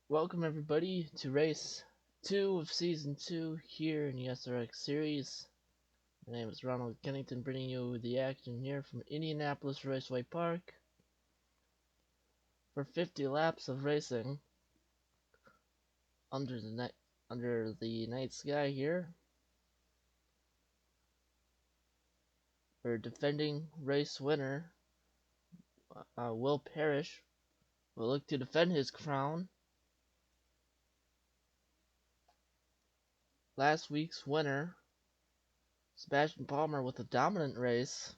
Welcome everybody to race 2 of season 2 here in the SRX series. My name is Ronald Kennington, bringing you the action here from Indianapolis Raceway Park for 50 laps of racing under the night sky here. Our defending race winner, Will Parrish, will look to defend his crown. Last week's winner, Sebastian Palmer, with a dominant race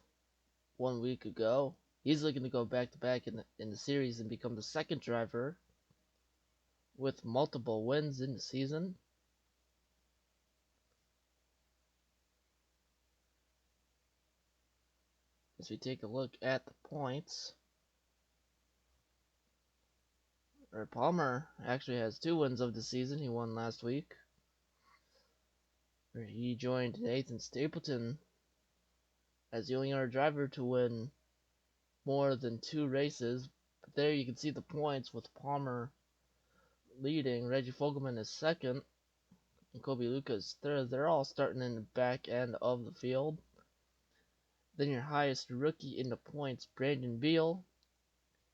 1 week ago. He's looking to go back-to-back in the series and become the second driver with multiple wins in the season. As we take a look at the points, Palmer actually has 2 wins of the season. He won last week, where he joined Nathan Stapleton as the only other driver to win more than 2 races. But there you can see the points with Palmer leading, Reggie Fogelman is second, and Kobe Luca is third. They're all starting in the back end of the field. Then your highest rookie in the points, Brandon Beal.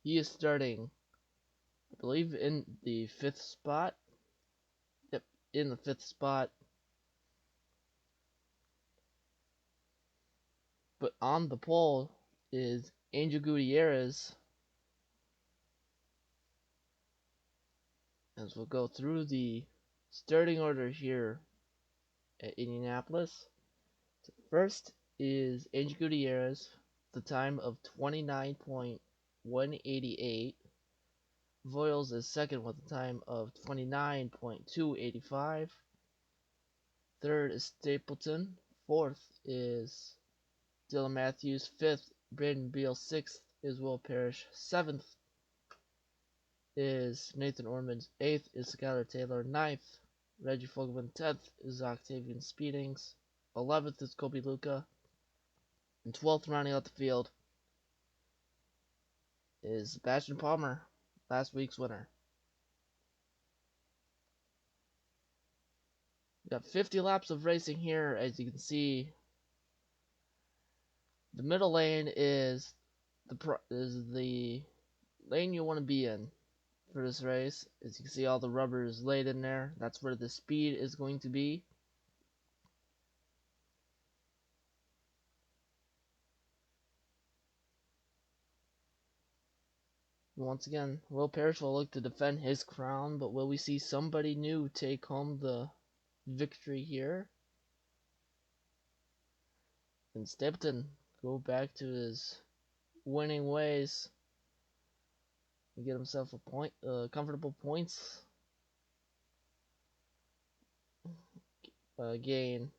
He is starting, I believe, in the 5th spot. Yep, in the 5th spot. But on the pole is Angel Gutierrez. As we'll go through the starting order here at Indianapolis. So first is Angel Gutierrez, the time of 29.188. Voiles is second with a time of 29.285. Third is Stapleton. Fourth is Dylan Matthews. Fifth, Brandon Beal. Sixth is Will Parrish. Seventh is Nathan Ormond. Eighth is Skylar Taylor. Ninth, Reggie Fogelman. 10th is Octavian Speedings. 11th is Kobe Luca. And 12th, rounding out the field, is Sebastian Palmer, last week's winner. We've got 50 laps of racing here. As you can see, the middle lane is the lane you want to be in for this race. As you can see, all the rubber is laid in there. That's where the speed is going to be. Once again, Will Parrish will look to defend his crown, but will we see somebody new take home the victory here? And Stapleton go back to his winning ways and get himself a comfortable points gain.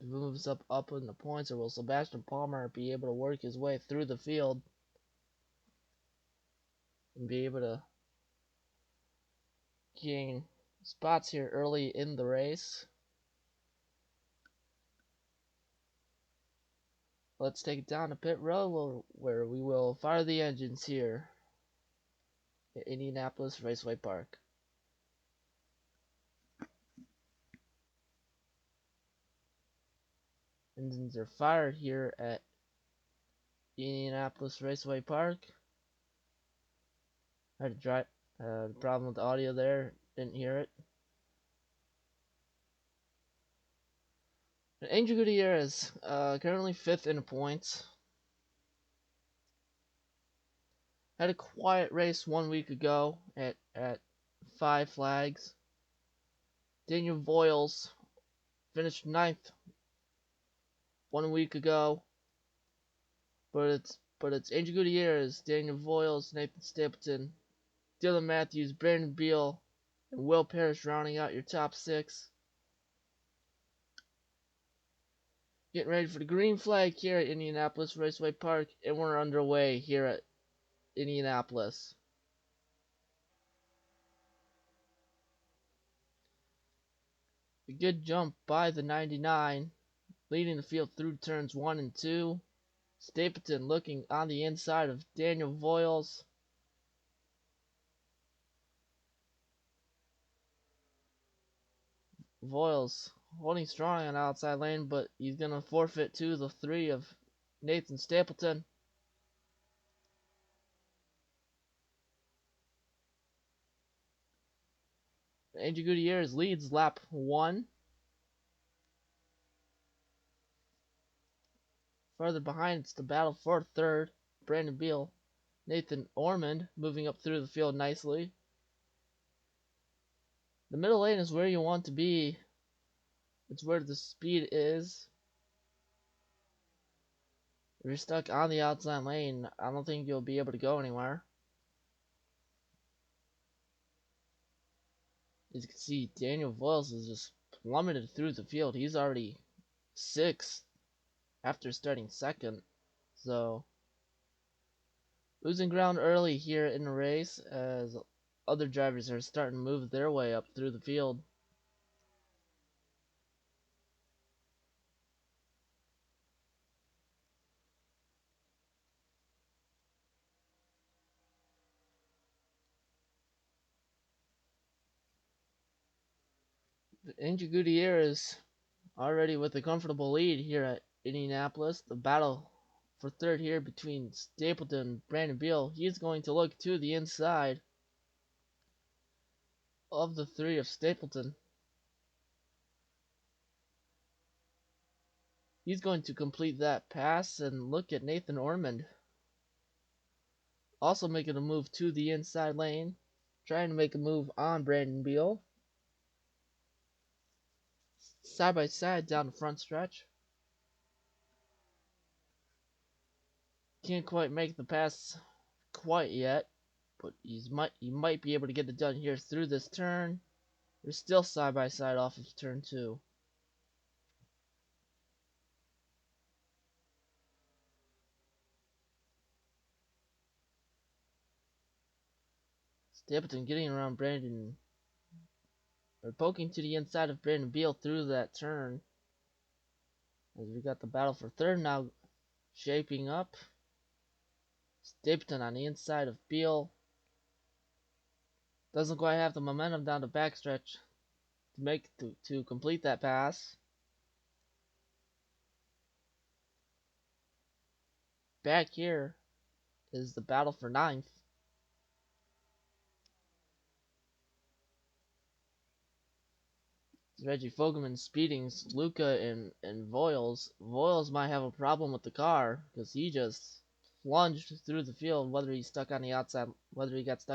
Moves up in the points, or will Sebastian Palmer be able to work his way through the field and be able to gain spots here early in the race? Let's take it down to pit road, where we will fire the engines here at Indianapolis Raceway Park. Engines are fired here at Indianapolis Raceway Park. I had a problem with the audio there, didn't hear it. And Angel Gutierrez, currently 5th in the points. Had a quiet race 1 week ago at 5 Flags. Daniel Voiles finished 9th 1 week ago. But it's Angel Gutierrez, Daniel Voiles, Nathan Stapleton, Dylan Matthews, Brandon Beal, and Will Parrish rounding out your top 6. Getting ready for the green flag here at Indianapolis Raceway Park, and we're underway here at Indianapolis. A good jump by the 99, leading the field through turns 1 and 2. Stapleton looking on the inside of Daniel Voiles. Voiles holding strong on the outside lane, but he's gonna forfeit to the 3 of Nathan Stapleton. Angel Gutierrez leads lap 1. Further behind, it's the battle for third. Brandon Beal, Nathan Ormond moving up through the field nicely. The middle lane is where you want to be. It's where the speed is. If you're stuck on the outside lane, I don't think you'll be able to go anywhere. As you can see, Daniel Voiles is just plummeted through the field. He's already 6th after starting 2nd. So, losing ground early here in the race as other drivers are starting to move their way up through the field. Angel Gutierrez already with a comfortable lead here at Indianapolis. The battle for third here between Stapleton and Brandon Beal. He's going to look to the inside of the 3 of Stapleton. He's going to complete that pass and look at Nathan Ormond. Also making a move to the inside lane. Trying to make a move on Brandon Beal. Side by side down the front stretch. Can't quite make the pass quite yet, but he might be able to get it done here through this turn. They're still side by side off of turn 2. Stapleton getting around Brandon, or poking to the inside of Brandon Beal through that turn. As we got the battle for third now shaping up. Stapleton on the inside of Beal. Doesn't quite have the momentum down the backstretch to complete that pass. Back here is the battle for 9th. Reggie Fogelman speeding Luca and Voiles. Voiles might have a problem with the car because he just plunged through the field, whether he got stuck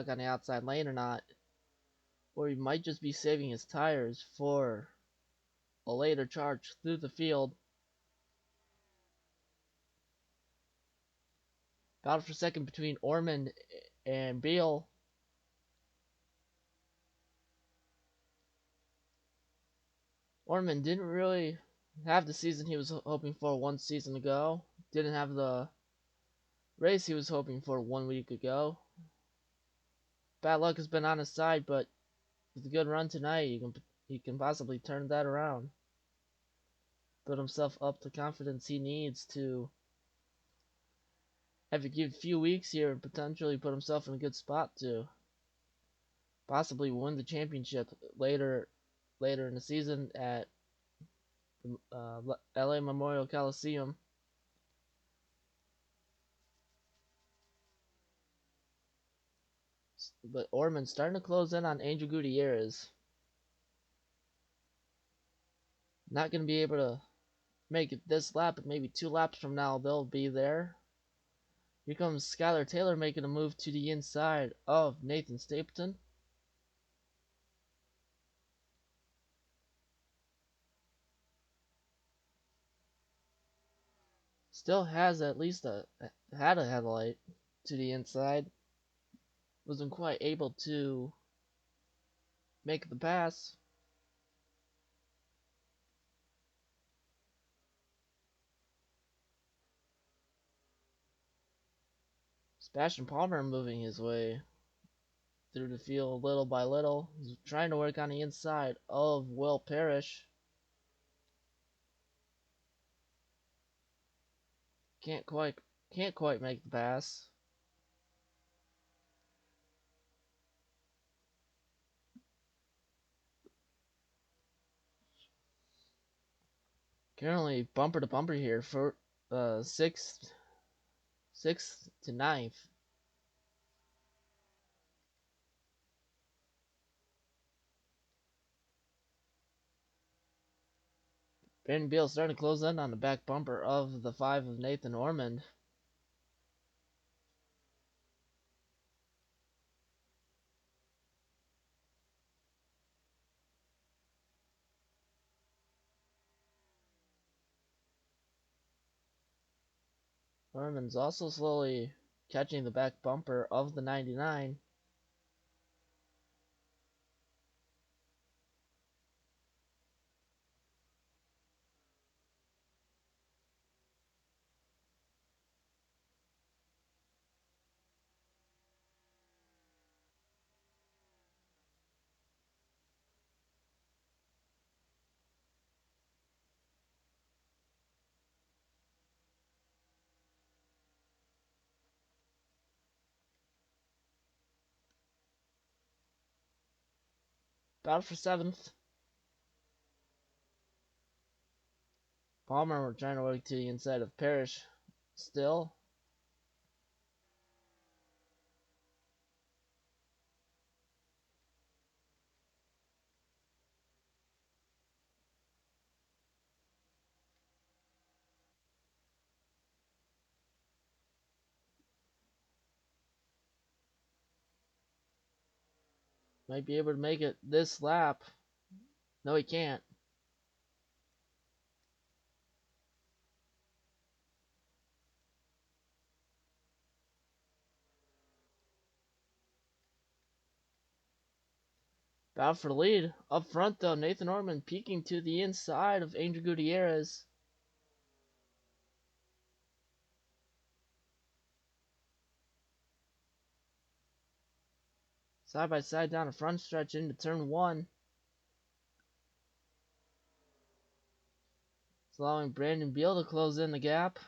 on the outside lane or not, or he might just be saving his tires for a later charge through the field. Battle for second between Ormond and Beal. Ormond didn't really have the season he was hoping for 1 season ago. Didn't have the race he was hoping for 1 week ago. Bad luck has been on his side, but with a good run tonight, he can possibly turn that around. Build himself up the confidence he needs to have a few weeks here and potentially put himself in a good spot to possibly win the championship later in the season at the LA Memorial Coliseum. But Ormond's starting to close in on Angel Gutierrez. Not going to be able to make it this lap, but maybe 2 laps from now they'll be there. Here comes Skylar Taylor making a move to the inside of Nathan Stapleton. Still has at least had a headlight to the inside. Wasn't quite able to make the pass. Sebastian Palmer moving his way through the field little by little. He's trying to work on the inside of Will Parrish. Can't quite make the pass. Apparently bumper to bumper here for sixth to ninth. Brandon Beal starting to close in on the back bumper of the 5 of Nathan Ormond. Ormond's also slowly catching the back bumper of the 99. Battle for 7th. Palmer trying to work to the inside of Parrish. Still. Might be able to make it this lap. No, he can't. Battle for the lead. Up front, though, Nathan Ormond peeking to the inside of Angel Gutierrez. Side by side down the front stretch into turn 1. It's allowing Brandon Beal to close in the gap.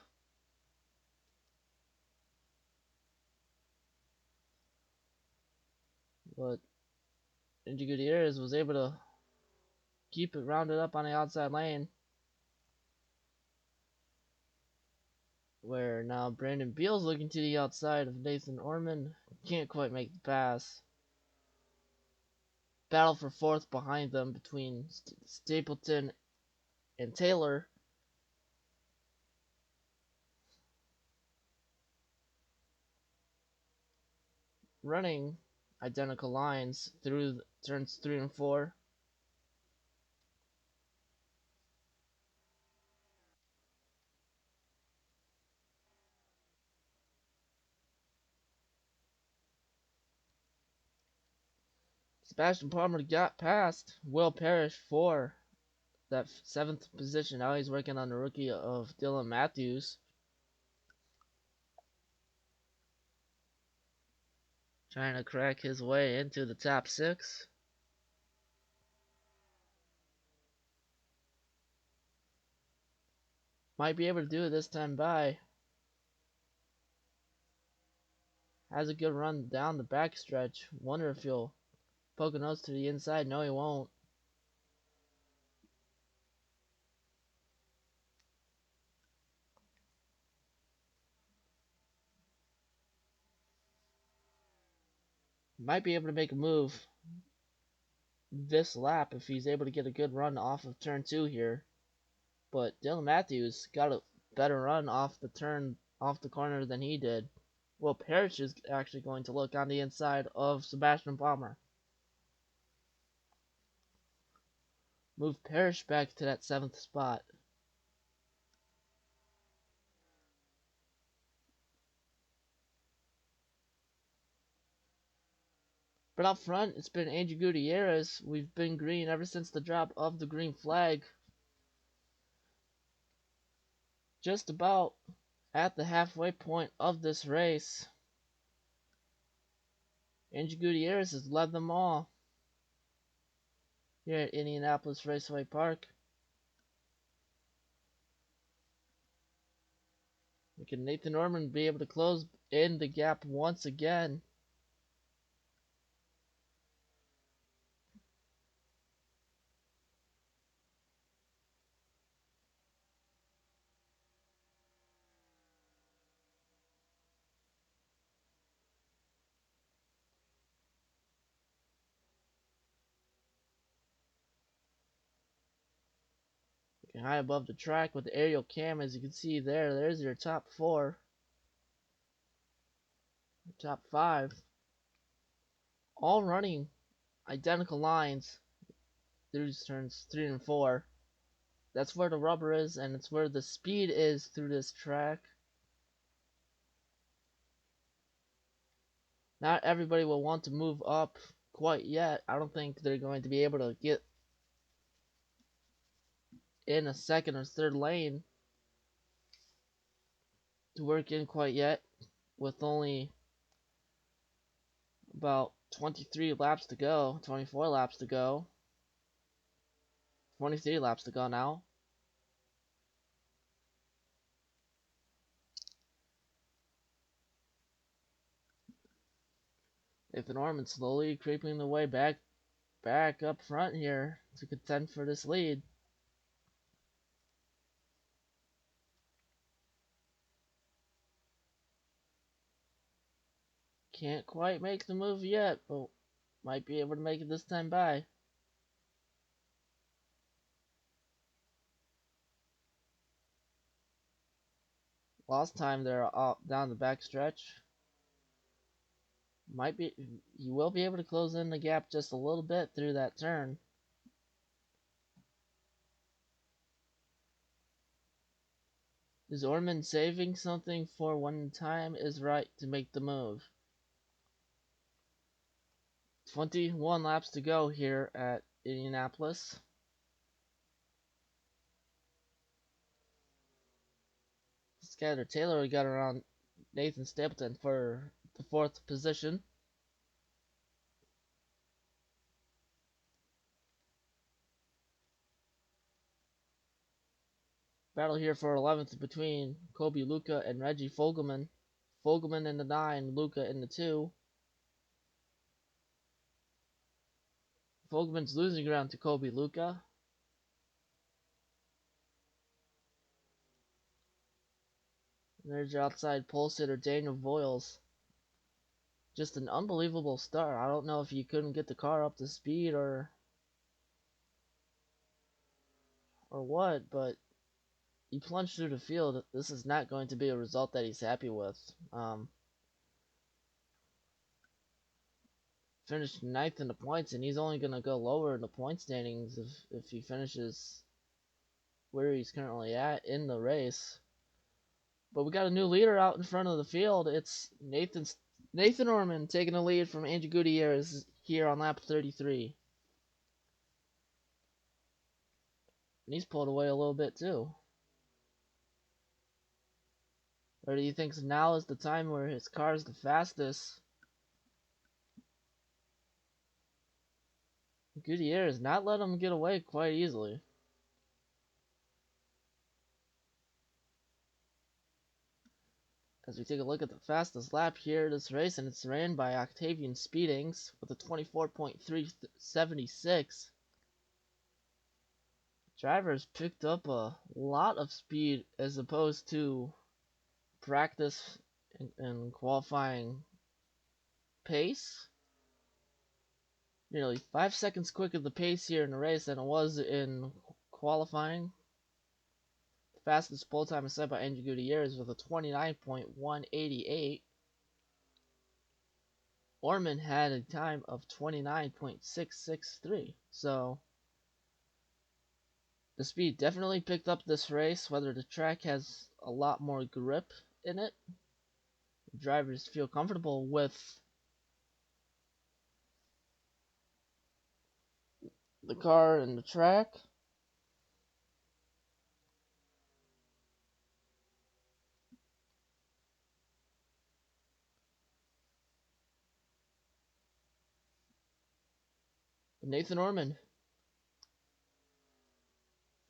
But Angel Gutierrez was able to keep it rounded up on the outside lane. Where now Brandon Beal's looking to the outside of Nathan Ormond. Can't quite make the pass. Battle for 4th behind them between Stapleton and Taylor. Running identical lines through turns 3 and 4. Sebastian Palmer got past Will Parrish for that 7th position. Now he's working on the rookie of Dylan Matthews. Trying to crack his way into the top 6. Might be able to do it this time by. Has a good run down the backstretch. Wonder if he'll poke a nose to the inside. No, he won't. Might be able to make a move this lap if he's able to get a good run off of turn 2 here. But Dylan Matthews got a better run off the corner than he did. Well, Parrish is actually going to look on the inside of Sebastian Palmer. Move Parrish back to that 7th spot. But up front, it's been Angel Gutierrez. We've been green ever since the drop of the green flag. Just about at the halfway point of this race. Angel Gutierrez has led them all here at Indianapolis Raceway Park. Can Nathan Ormond be able to close in the gap once again? high above the track with the aerial cam. As you can see there's your top 4, top 5, all running identical lines through turns 3 and 4. That's where the rubber is, and it's where the speed is through this track. Not everybody will want to move up quite yet. I don't think they're going to be able to get in a second or third lane to work in quite yet, with only about 23 laps to go, 24 laps to go, 23 laps to go now. Nathan Orman slowly creeping the way back up front here to contend for this lead. Can't quite make the move yet, but might be able to make it this time by. Lost time there down the back stretch. He will be able to close in the gap just a little bit through that turn. Is Orman saving something for when time is right to make the move? 21 laps to go here at Indianapolis. Skyler Taylor got around Nathan Stapleton for the 4th position. Battle here for 11th between Kobe Luca and Reggie Fogelman. Fogelman in the 9, Luca in the 2. Fogelman's losing ground to Kobe Luca. And there's your outside pole sitter Daniel Voiles. Just an unbelievable start. I don't know if you couldn't get the car up to speed or what, but he plunged through the field. This is not going to be a result that he's happy with. Finished 9th in the points, and he's only going to go lower in the point standings if he finishes where he's currently at in the race. But we got a new leader out in front of the field. It's Nathan Orman taking the lead from Andrew Gutierrez here on lap 33. And he's pulled away a little bit too. Or do you think now is the time where his car is the fastest? Gutierrez not let him get away quite easily. As we take a look at the fastest lap here this race, and it's ran by Octavian Speedings with a 24.376. Drivers picked up a lot of speed as opposed to practice and qualifying pace. Nearly 5 seconds quicker the pace here in the race than it was in qualifying. The fastest pole time is set by Andrew Gutierrez with a 29.188. Orman had a time of 29.663. So the speed definitely picked up this race. Whether the track has a lot more grip in it, drivers feel comfortable with the car and the track. Nathan Orman,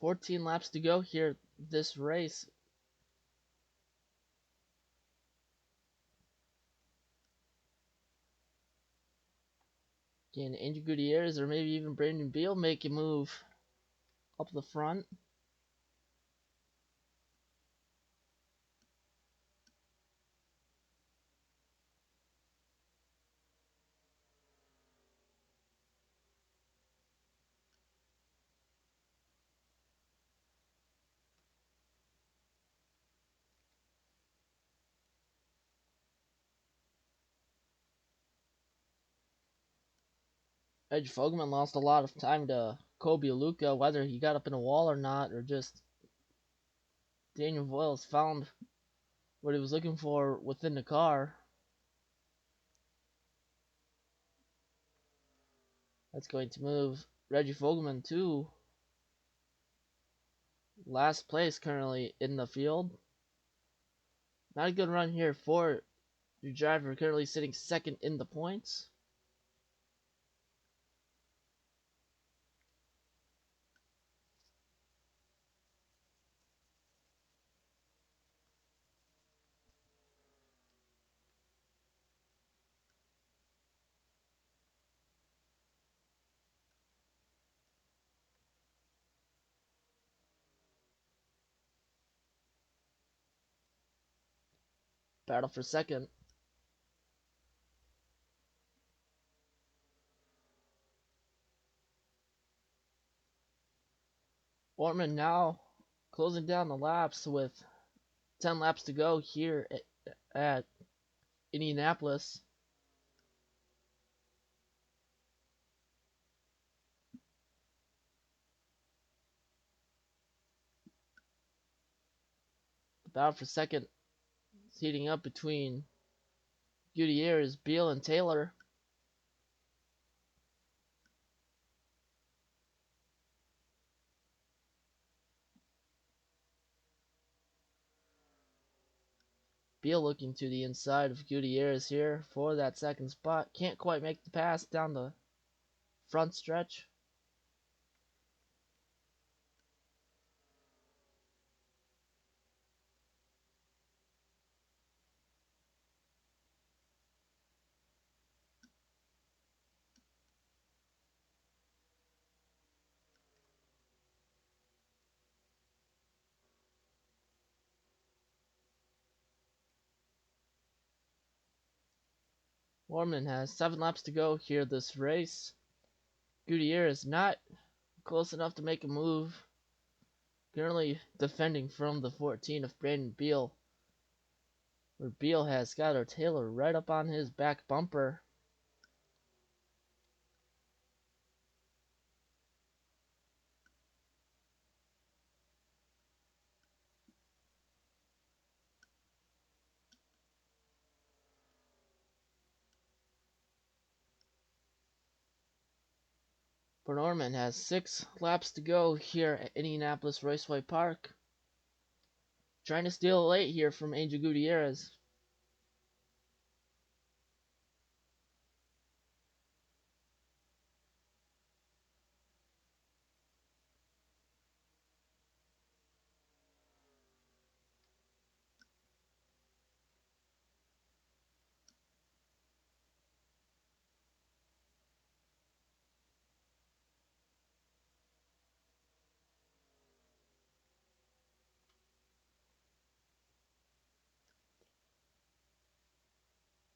14 laps to go here this race. Can Andrew Gutierrez or maybe even Brandon Beal make a move up the front? Edge Fogelman lost a lot of time to Kobe Luca, whether he got up in a wall or not, or just Daniel Voiles found what he was looking for within the car. That's going to move Reggie Fogelman to last place currently in the field. Not a good run here for your driver, currently sitting second in the points. Battle for second. Ortman now closing down the laps with 10 laps to go here at Indianapolis. The battle for second is heating up between Gutierrez, Beal, and Taylor. Beal looking to the inside of Gutierrez here for that second spot. Can't quite make the pass down the front stretch. Orman has 7 laps to go here this race. Gutierrez not close enough to make a move. Currently defending from the 14 of Brandon Beal, where Beal has Skylar Taylor right up on his back bumper. But Orman has 6 laps to go here at Indianapolis Raceway Park. Trying to steal a late here from Angel Gutierrez.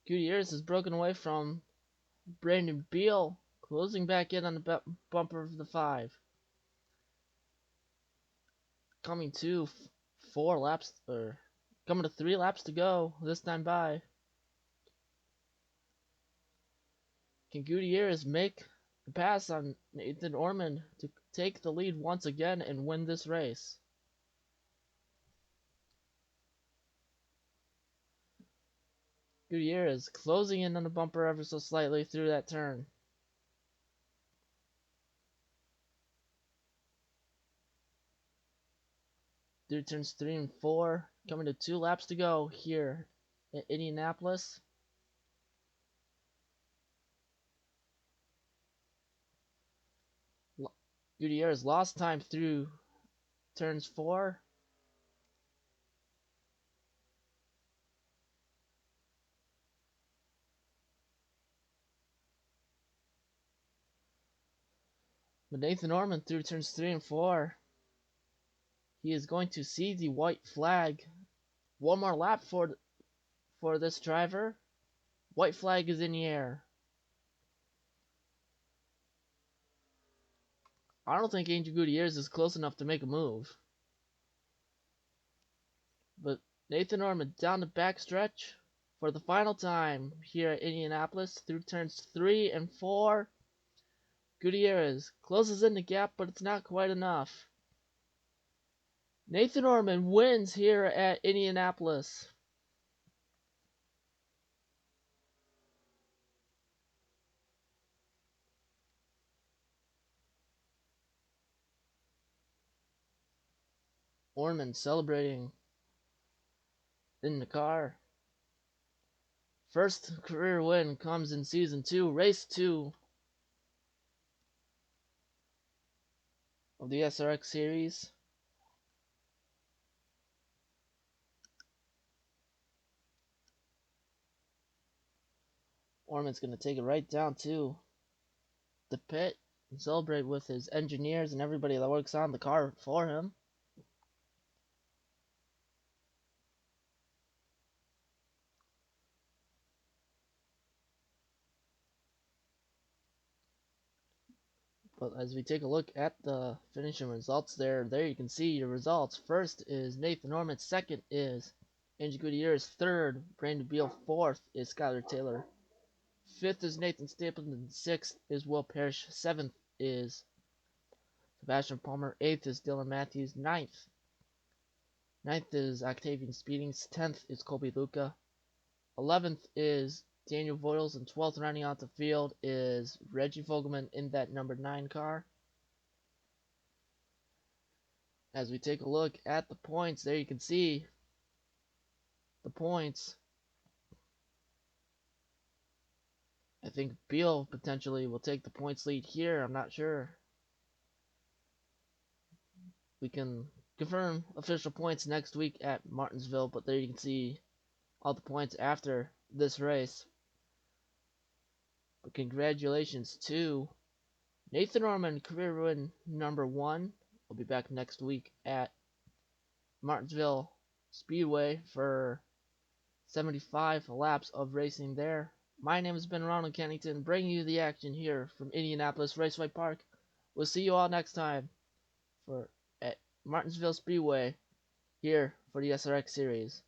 Gutierrez has broken away from Brandon Beal, closing back in on the bumper of the 5. Coming to 4 laps, or coming to 3 laps to go this time by. Can Gutierrez make the pass on Nathan Orman to take the lead once again and win this race? Gutierrez closing in on the bumper ever so slightly through that turn. Through turns 3 and 4, coming to 2 laps to go here at Indianapolis. Gutierrez lost time through turns 4. But Nathan Orman through turns 3 and 4. He is going to see the white flag. One more lap for this driver. White flag is in the air. I don't think Angel Gutierrez is close enough to make a move. But Nathan Orman down the backstretch for the final time here at Indianapolis through turns 3 and 4. Gutierrez closes in the gap, but it's not quite enough. Nathan Orman wins here at Indianapolis. Orman celebrating in the car. First career win comes in Season 2, Race 2 of the SRX series. Orman's going to take it right down to the pit and celebrate with his engineers and everybody that works on the car for him. But as we take a look at the finishing results there you can see your results. First is Nathan Orman, second is Angie Gutierrez, third Brandon Beal, fourth is Skylar Taylor, fifth is Nathan Stapleton, sixth is Will Parrish, seventh is Sebastian Palmer, eighth is Dylan Matthews, ninth is Octavian Speedings, 10th is Colby Luca, 11th is Daniel Voiles, and 12th rounding out the field is Reggie Fogelman in that number 9 car. As we take a look at the points, there you can see the points. I think Beal potentially will take the points lead here. I'm not sure. We can confirm official points next week at Martinsville, but there you can see all the points after this race. But congratulations to Nathan Orman, career win number 1. We'll be back next week at Martinsville Speedway for 75 laps of racing there. My name has been Ronald Kennington, bringing you the action here from Indianapolis Raceway Park. We'll see you all next time at Martinsville Speedway here for the SRX Series.